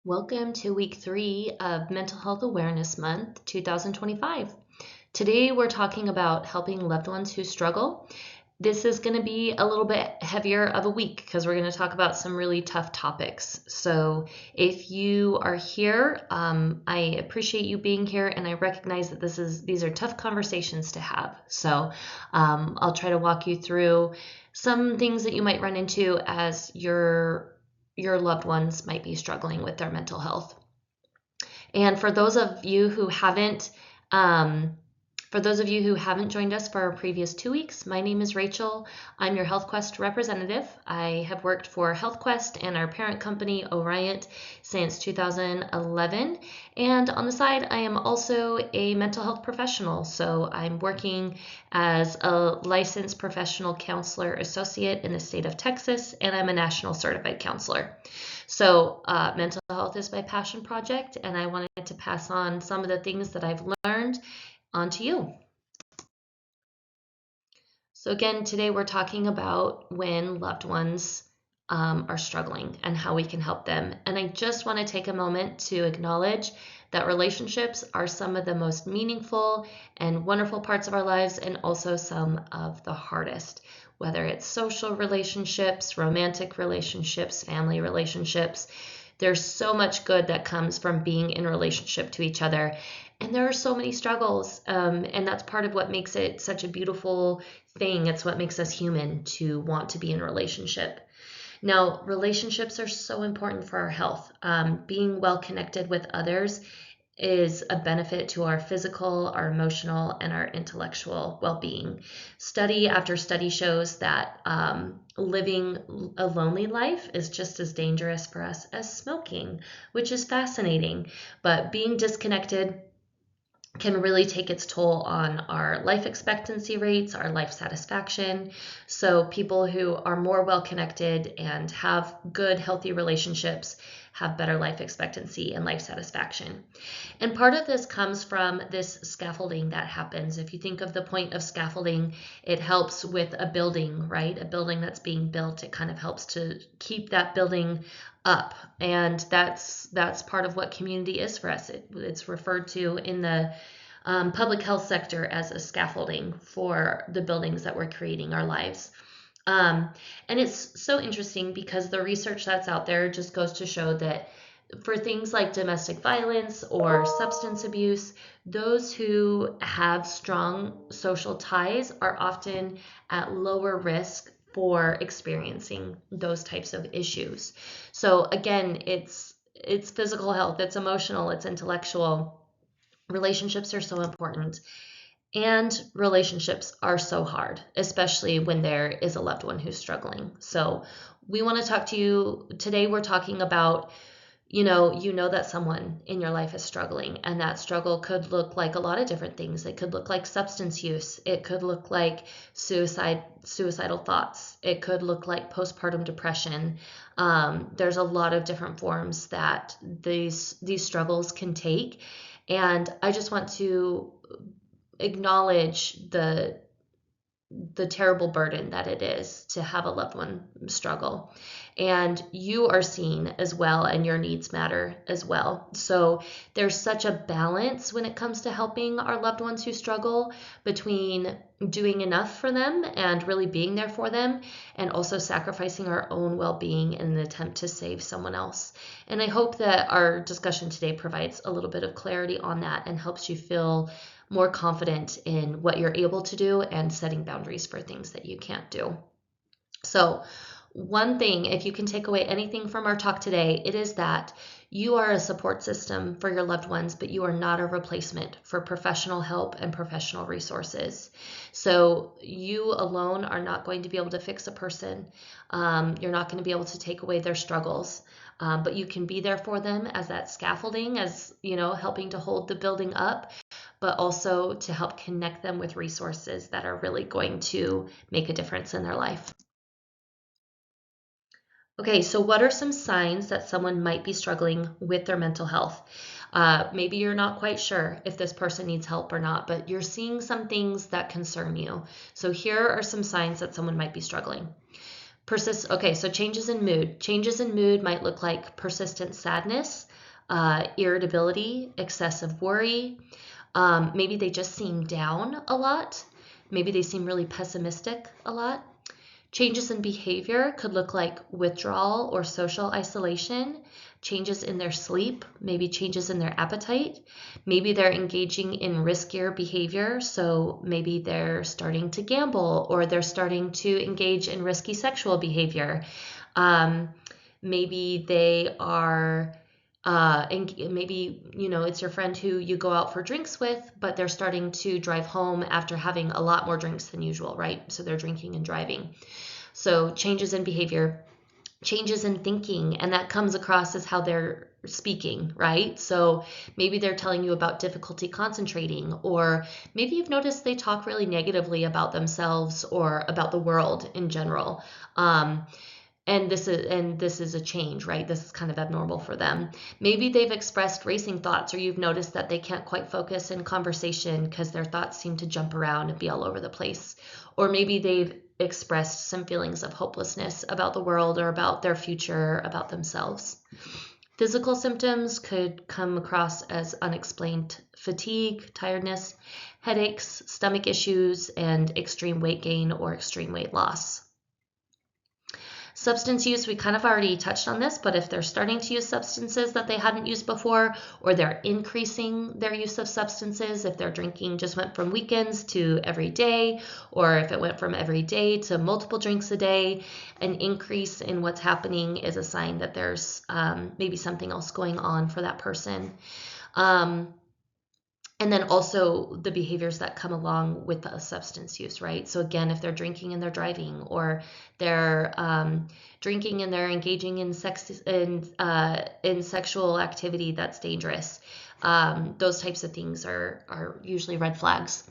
Welcome to week 3 of Mental Health Awareness Month 2025. Today we're talking about helping loved ones who struggle. This is going to be a little bit heavier of a week because we're going to talk about some really tough topics. So if you are here, I appreciate you being here, and I recognize that these are tough conversations to have. So I'll try to walk you through some things that you might run into as your loved ones might be struggling with their mental health. And um, for those of you who haven't joined us for our previous 2 weeks, my name is Rachel. I'm your HealthQuest representative. I have worked for HealthQuest and our parent company, Oriant, since 2011. And on the side, I am also a mental health professional. So I'm working as a licensed professional counselor associate in the state of Texas, and I'm a national certified counselor. So mental health is my passion project, and I wanted to pass on some of the things that I've learned onto you. So again, today we're talking about when loved ones are struggling and how we can help them. And I just want to take a moment to acknowledge that relationships are some of the most meaningful and wonderful parts of our lives, and also some of the hardest, whether it's social relationships, romantic relationships, family relationships. There's so much good that comes from being in relationship to each other. And there are so many struggles. And that's part of what makes it such a beautiful thing. It's what makes us human to want to be in a relationship. Now, relationships are so important for our health. Being well connected with others is a benefit to our physical, our emotional, and our intellectual well-being. Study after study shows that living a lonely life is just as dangerous for us as smoking, which is fascinating. But being disconnected can really take its toll on our life expectancy rates, our life satisfaction. So people who are more well connected and have good, healthy relationships have better life expectancy and life satisfaction. And part of this comes from this scaffolding that happens. If you think of the point of scaffolding, it helps with a building, right? A building that's being built, it kind of helps to keep that building up. And that's part of what community is for us. It's referred to in the public health sector as a scaffolding for the buildings that we're creating our lives. And it's so interesting because the research that's out there just goes to show that for things like domestic violence or substance abuse, those who have strong social ties are often at lower risk for experiencing those types of issues. So again, it's physical health, it's emotional, it's intellectual. Relationships are so important. And relationships are so hard, especially when there is a loved one who's struggling. So we want to talk to you today. We're talking about, you know that someone in your life is struggling, and that struggle could look like a lot of different things. It could look like substance use. It could look like suicidal thoughts. It could look like postpartum depression. There's a lot of different forms that these struggles can take. And I just want to acknowledge the terrible burden that it is to have a loved one struggle. And you are seen as well, and your needs matter as well. So there's such a balance when it comes to helping our loved ones who struggle between doing enough for them and really being there for them, and also sacrificing our own well-being in an attempt to save someone else. And I hope that our discussion today provides a little bit of clarity on that and helps you feel more confident in what you're able to do and setting boundaries for things that you can't do. So one thing, if you can take away anything from our talk today, it is that you are a support system for your loved ones, but you are not a replacement for professional help and professional resources. So you alone are not going to be able to fix a person. You're not going to be able to take away their struggles. But you can be there for them as that scaffolding, as helping to hold the building up, but also to help connect them with resources that are really going to make a difference in their life. Okay, so what are some signs that someone might be struggling with their mental health? Maybe you're not quite sure if this person needs help or not, but you're seeing some things that concern you. So here are some signs that someone might be struggling. Okay, so changes in mood. Changes in mood might look like persistent sadness, irritability, excessive worry. Maybe they just seem down a lot. Maybe they seem really pessimistic a lot. Changes in behavior could look like withdrawal or social isolation, changes in their sleep, maybe changes in their appetite. Maybe they're engaging in riskier behavior, so maybe they're starting to gamble or they're starting to engage in risky sexual behavior. Um, Maybe they are and maybe it's your friend who you go out for drinks with, but they're starting to drive home after having a lot more drinks than usual, right? So they're drinking and driving. So changes in behavior, changes in thinking, and that comes across as how they're speaking, right? So maybe they're telling you about difficulty concentrating, or maybe you've noticed they talk really negatively about themselves or about the world in general. Um, and this is a change, right? This is kind of abnormal for them. Maybe they've expressed racing thoughts, or you've noticed that they can't quite focus in conversation because their thoughts seem to jump around and be all over the place. Or maybe they've expressed some feelings of hopelessness about the world or about their future, about themselves. Physical symptoms could come across as unexplained fatigue, tiredness, headaches, stomach issues, and extreme weight gain or extreme weight loss. Substance use, we kind of already touched on this, but if they're starting to use substances that they hadn't used before, or they're increasing their use of substances, if their drinking just went from weekends to every day, or if it went from every day to multiple drinks a day, an increase in what's happening is a sign that there's maybe something else going on for that person. And then also the behaviors that come along with the substance use, right? So again, if they're drinking and they're driving, or they're drinking and they're engaging in in sexual activity that's dangerous, those types of things are usually red flags.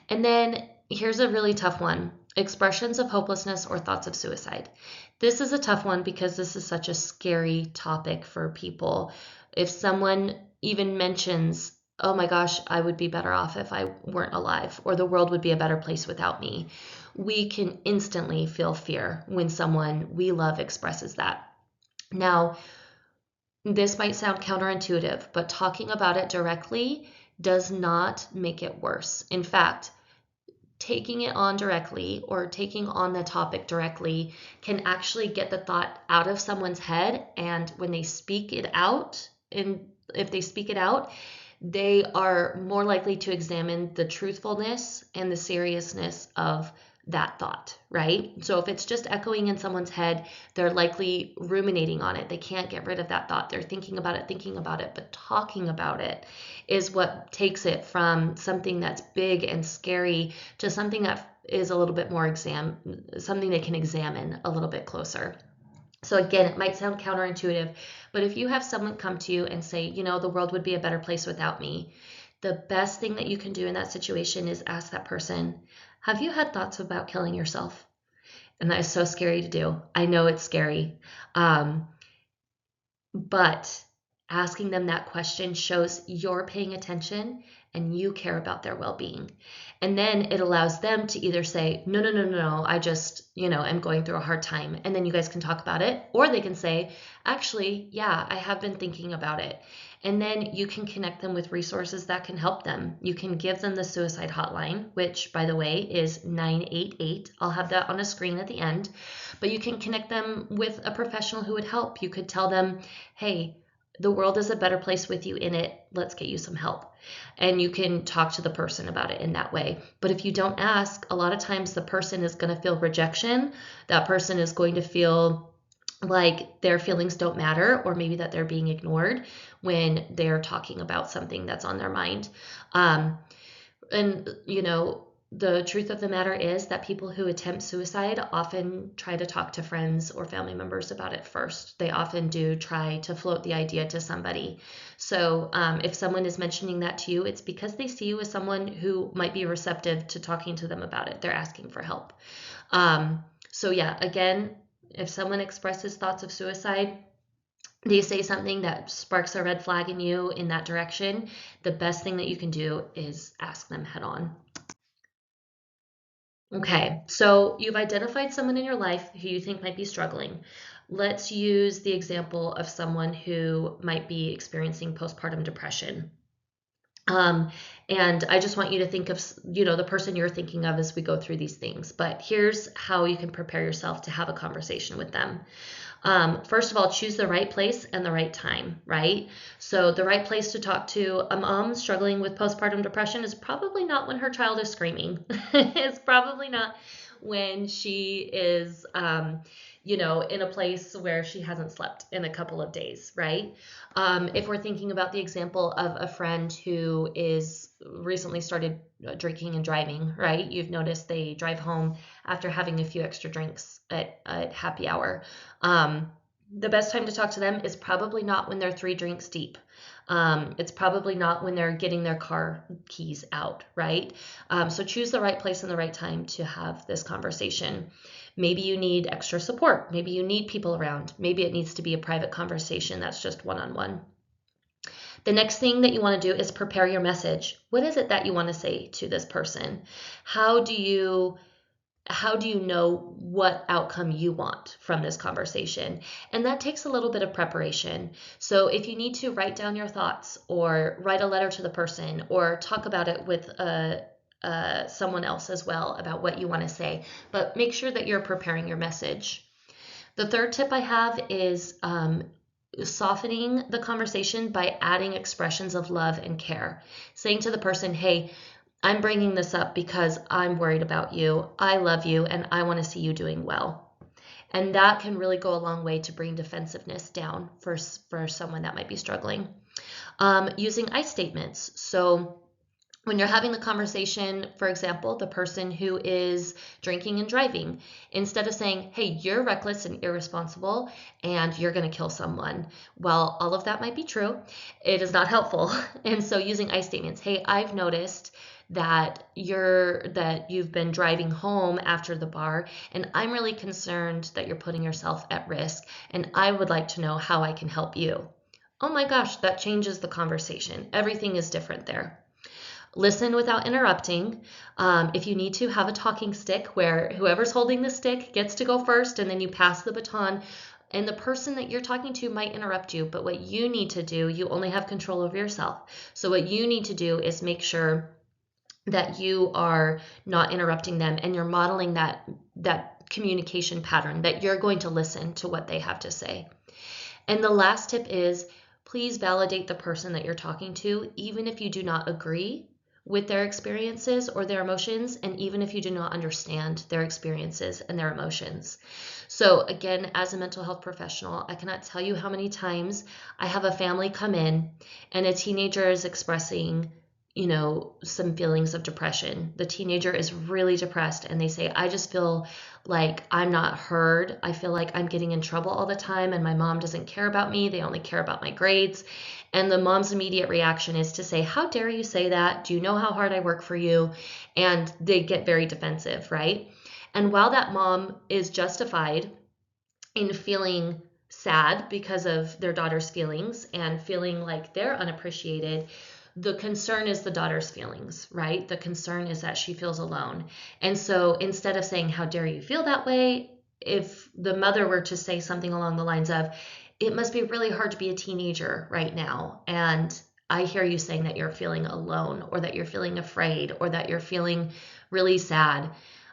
And then here's a really tough one: expressions of hopelessness or thoughts of suicide. This is a tough one because this is such a scary topic for people. If someone even mentions, oh my gosh, I would be better off if I weren't alive, or the world would be a better place without me, we can instantly feel fear when someone we love expresses that. Now, this might sound counterintuitive, but talking about it directly does not make it worse. In fact, taking it on directly or taking on the topic directly can actually get the thought out of someone's head. And when they speak it out, and if they speak it out, they are more likely to examine the truthfulness and the seriousness of that thought, right? So if it's just echoing in someone's head, they're likely ruminating on it. They can't get rid of that thought. They're thinking about it, but talking about it is what takes it from something that's big and scary to something that is a little bit more something they can examine a little bit closer. So again, it might sound counterintuitive, but if you have someone come to you and say, the world would be a better place without me, the best thing that you can do in that situation is ask that person, have you had thoughts about killing yourself? And that is so scary to do. I know it's scary. But asking them that question shows you're paying attention and you care about their well-being. And then it allows them to either say, no, no, no, no, no, I just, am going through a hard time. And then you guys can talk about it. Or they can say, actually, yeah, I have been thinking about it. And then you can connect them with resources that can help them. You can give them the suicide hotline, which, by the way, is 988. I'll have that on a screen at the end. But you can connect them with a professional who would help. You could tell them, hey, the world is a better place with you in it. Let's get you some help. And you can talk to the person about it in that way. But if you don't ask, a lot of times the person is going to feel rejection. That person is going to feel like their feelings don't matter, or maybe that they're being ignored when they're talking about something that's on their mind. And the truth of the matter is that people who attempt suicide often try to talk to friends or family members about it first. They often do try to float the idea to somebody. So if someone is mentioning that to you, it's because they see you as someone who might be receptive to talking to them about it. They're asking for help. So yeah, again, if someone expresses thoughts of suicide, they say something that sparks a red flag in you in that direction, the best thing that you can do is ask them head on. Okay, so you've identified someone in your life who you think might be struggling. Let's use the example of someone who might be experiencing postpartum depression. Um, and I just want you to think of, the person you're thinking of as we go through these things. But here's how you can prepare yourself to have a conversation with them. First of all, choose the right place and the right time, right? So, the right place to talk to a mom struggling with postpartum depression is probably not when her child is screaming. It's probably not when she is, in a place where she hasn't slept in a couple of days, right? If we're thinking about the example of a friend who is recently started drinking and driving, right? You've noticed they drive home after having a few extra drinks at happy hour. The best time to talk to them is probably not when they're 3 drinks deep. It's probably not when they're getting their car keys out, right? So choose the right place and the right time to have this conversation. Maybe you need extra support. Maybe you need people around. Maybe it needs to be a private conversation that's just one on one. The next thing that you want to do is prepare your message. What is it that you want to say to this person? How do you know what outcome you want from this conversation? And that takes a little bit of preparation. So if you need to write down your thoughts or write a letter to the person or talk about it with someone else as well about what you want to say, but make sure that you're preparing your message. The third tip I have is softening the conversation by adding expressions of love and care. Saying to the person, hey, I'm bringing this up because I'm worried about you. I love you and I want to see you doing well. And that can really go a long way to bring defensiveness down for someone that might be struggling. Using I statements. So when you're having the conversation, for example, the person who is drinking and driving, instead of saying, hey, you're reckless and irresponsible and you're going to kill someone, well, all of that might be true, it is not helpful. And so using I statements, hey, I've noticed that you've been driving home after the bar and I'm really concerned that you're putting yourself at risk and I would like to know how I can help you. Oh my gosh, that changes the conversation. Everything is different there. Listen without interrupting. If you need to, have a talking stick where whoever's holding the stick gets to go first and then you pass the baton. And the person that you're talking to might interrupt you, but what you need to do, you only have control over yourself. So, what you need to do is make sure that you are not interrupting them and you're modeling that communication pattern, that you're going to listen to what they have to say. And the last tip is please validate the person that you're talking to, even if you do not agree with their experiences or their emotions, and even if you do not understand their experiences and their emotions. So, again, as a mental health professional, I cannot tell you how many times I have a family come in and a teenager is expressing some feelings of depression. The teenager is really depressed and they say, I just feel like I'm not heard. I feel like I'm getting in trouble all the time and my mom doesn't care about me. They only care about my grades. And the mom's immediate reaction is to say, how dare you say that? Do you know how hard I work for you? And they get very defensive, right? And while that mom is justified in feeling sad because of their daughter's feelings and feeling like they're unappreciated, the concern is the daughter's feelings, right? The concern is that she feels alone. And so instead of saying, how dare you feel that way, if the mother were to say something along the lines of, it must be really hard to be a teenager right now. And I hear you saying that you're feeling alone or that you're feeling afraid or that you're feeling really sad.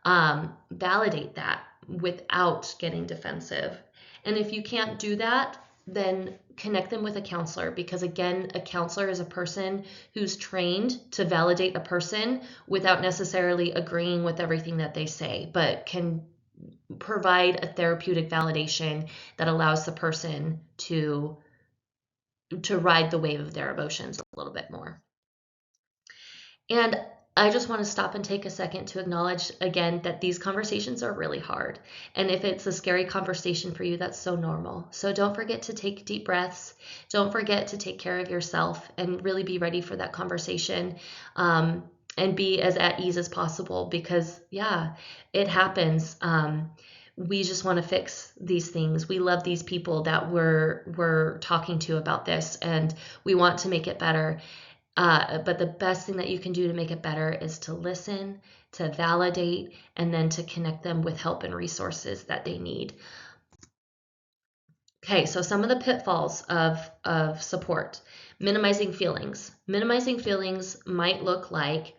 Validate that without getting defensive. And if you can't do that, then connect them with a counselor because, again, a counselor is a person who's trained to validate a person without necessarily agreeing with everything that they say, but can provide a therapeutic validation that allows the person to ride the wave of their emotions a little bit more. And I just want to stop and take a second to acknowledge again that these conversations are really hard. And if it's a scary conversation for you, that's so normal. So don't forget to take deep breaths. Don't forget to take care of yourself and really be ready for that conversation. And be as at ease as possible because, yeah, it happens. We just want to fix these things. We love these people that we're talking to about this, and we want to make it better. But the best thing that you can do to make it better is to listen, to validate, and then to connect them with help and resources that they need. Okay, so some of the pitfalls of support. Minimizing feelings. Minimizing feelings might look like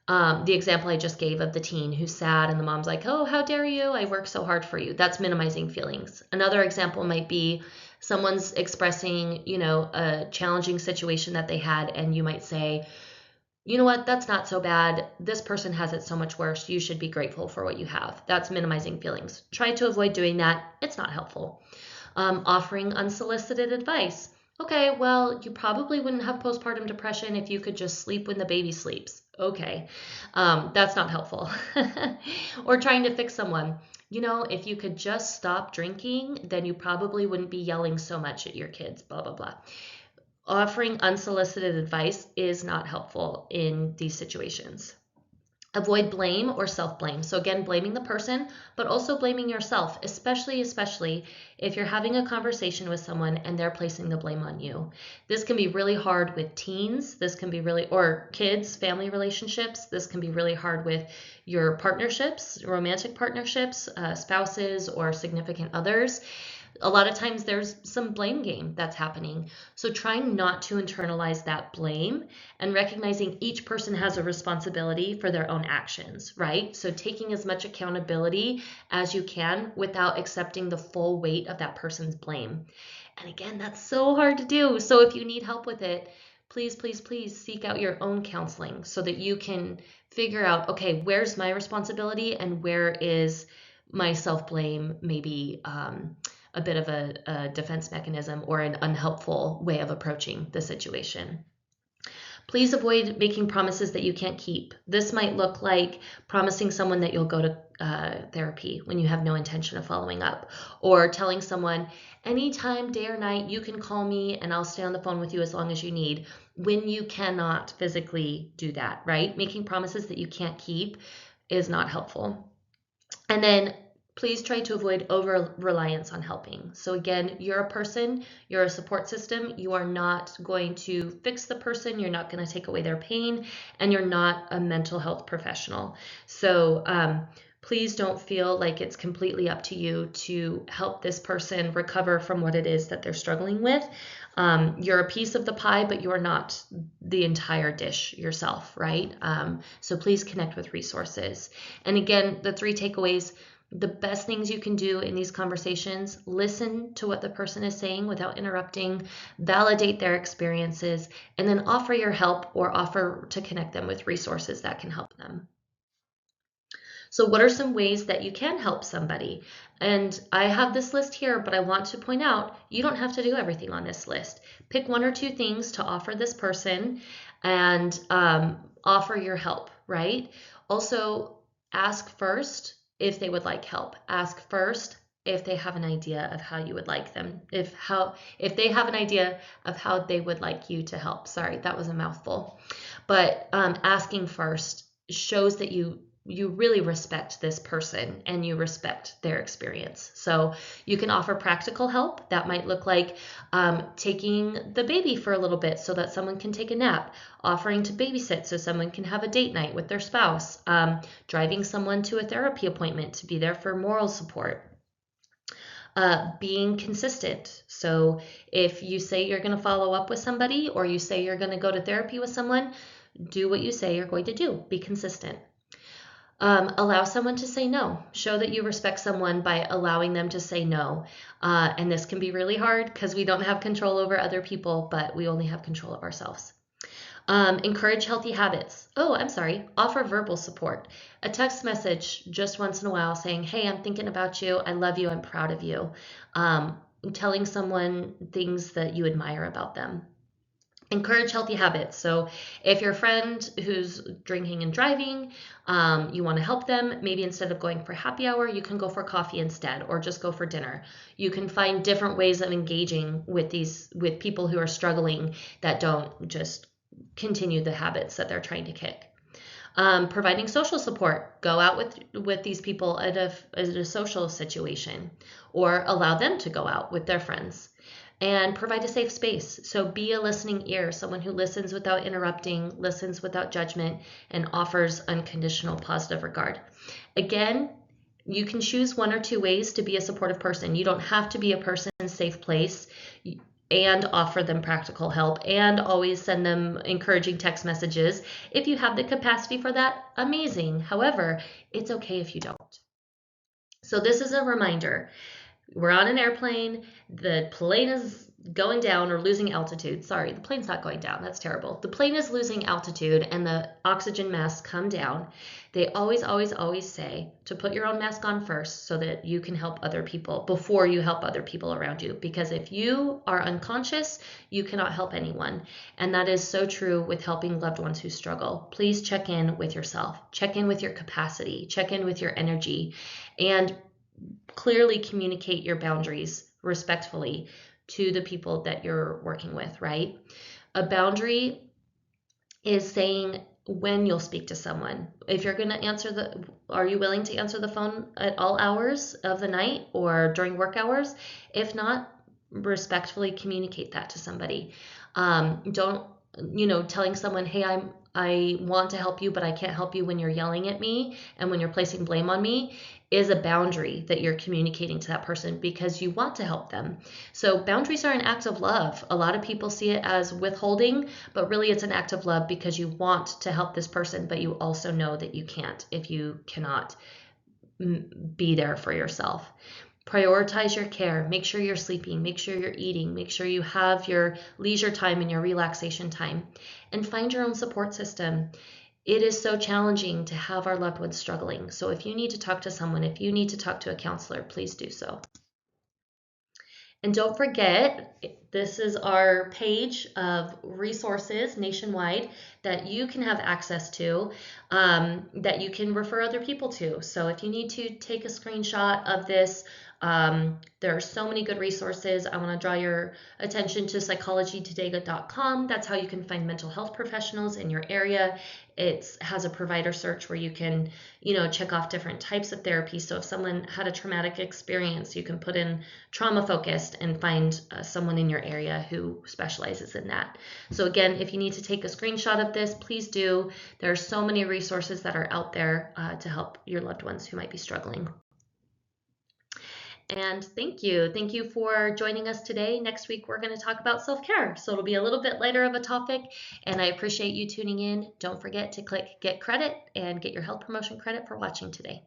the example I just gave of the teen who's sad and the mom's like, oh, how dare you? I work so hard for you. That's minimizing feelings. Another example might be someone's expressing, a challenging situation that they had, and you might say, you know what, that's not so bad. This person has it so much worse. You should be grateful for what you have. That's minimizing feelings. Try to avoid doing that. It's not helpful. Offering unsolicited advice. Okay, well, you probably wouldn't have postpartum depression if you could just sleep when the baby sleeps. Okay, that's not helpful. Or trying to fix someone. If you could just stop drinking, then you probably wouldn't be yelling so much at your kids, blah, blah, blah. Offering unsolicited advice is not helpful in these situations. Avoid blame or self-blame. So again, blaming the person, but also blaming yourself, especially if you're having a conversation with someone and they're placing the blame on you. This can be really hard with teens. This can be or kids, family relationships. This can be really hard with your partnerships, romantic partnerships, spouses, or significant others. A lot of times there's some blame game that's happening. So trying not to internalize that blame and recognizing each person has a responsibility for their own actions, right? So taking as much accountability as you can without accepting the full weight of that person's blame. And again, that's so hard to do. So if you need help with it, please, please, please seek out your own counseling so that you can figure out, okay, where's my responsibility and where is my self-blame, maybe a bit of a defense mechanism or an unhelpful way of approaching the situation. Please avoid making promises that you can't keep. This might look like promising someone that you'll go to therapy when you have no intention of following up, or telling someone, anytime, day or night, you can call me and I'll stay on the phone with you as long as you need, when you cannot physically do that, right? Making promises that you can't keep is not helpful. And then please try to avoid over-reliance on helping. So again, you're a person, you're a support system. You are not going to fix the person. You're not going to take away their pain, and you're not a mental health professional. So please don't feel like it's completely up to you to help this person recover from what it is that they're struggling with. You're a piece of the pie, but you're not the entire dish yourself, right? So please connect with resources. And again, the 3 takeaways: the best things you can do in these conversations: listen to what the person is saying without interrupting, validate their experiences, and then offer your help or offer to connect them with resources that can help them. So what are some ways that you can help somebody? And I have this list here, but I want to point out, you don't have to do everything on this list. Pick 1 or 2 things to offer this person and offer your help, right? Also, ask first if they would like help. Ask first if they have an idea of how you would like them, if they have an idea of how they would like you to help. Sorry, that was a mouthful. But asking first shows that you really respect this person and you respect their experience. So you can offer practical help. That might look like taking the baby for a little bit so that someone can take a nap, offering to babysit so someone can have a date night with their spouse, driving someone to a therapy appointment to be there for moral support. Being consistent. So if you say you're going to follow up with somebody, or you say you're going to go to therapy with someone, do what you say you're going to do. Be consistent. Allow someone to say no. Show that you respect someone by allowing them to say no. And this can be really hard because we don't have control over other people, but we only have control of ourselves. Encourage healthy habits. Offer verbal support. A text message just once in a while saying, hey, I'm thinking about you. I love you. I'm proud of you. Telling someone things that you admire about them. Encourage healthy habits. So if your friend who's drinking and driving, you want to help them, maybe instead of going for happy hour, you can go for coffee instead, or just go for dinner. You can find different ways of engaging with people who are struggling that don't just continue the habits that they're trying to kick. Providing social support. Go out with these people at a social situation, or allow them to go out with their friends. and provide a safe space. So be a listening ear, someone who listens without interrupting, listens without judgment, and offers unconditional positive regard. Again, you can choose one or two ways to be a supportive person. You don't have to be a person in a safe place and offer them practical help and always send them encouraging text messages. If you have the capacity for that, amazing. However, it's okay if you don't. So this is a reminder. We're on an airplane, the plane is going down or losing altitude. Sorry, the plane's not going down. That's terrible. The plane is losing altitude and the oxygen masks come down. They always, always, always say to put your own mask on first so that you can help other people before you help other people around you. Because if you are unconscious, you cannot help anyone. And that is so true with helping loved ones who struggle. Please check in with yourself, check in with your capacity, check in with your energy, and clearly communicate your boundaries respectfully to the people that you're working with, right? A boundary is saying when you'll speak to someone. If you're going to are you willing to answer the phone at all hours of the night or during work hours? If not, respectfully communicate that to somebody. Don't, telling someone, hey, I want to help you, but I can't help you when you're yelling at me and when you're placing blame on me is a boundary that you're communicating to that person because you want to help them. So boundaries are an act of love. A lot of people see it as withholding, but really it's an act of love because you want to help this person, but you also know that you can't if you cannot be there for yourself. Prioritize your care. Make sure you're sleeping. Make sure you're eating. Make sure you have your leisure time and your relaxation time. And find your own support system. It is so challenging to have our loved ones struggling. So if you need to talk to someone, if you need to talk to a counselor, please do so. And don't forget, this is our page of resources nationwide that you can have access to, that you can refer other people to. So if you need to take a screenshot of this, there are so many good resources. I want to draw your attention to psychologytoday.com. That's how you can find mental health professionals in your area. It has a provider search where you can, check off different types of therapy. So if someone had a traumatic experience, you can put in trauma focused and find someone in your area who specializes in that. So again, if you need to take a screenshot of this, please do. There are so many resources that are out there to help your loved ones who might be struggling. And thank you. Thank you for joining us today. Next week, we're going to talk about self-care. So it'll be a little bit lighter of a topic, and I appreciate you tuning in. Don't forget to click Get Credit and get your health promotion credit for watching today.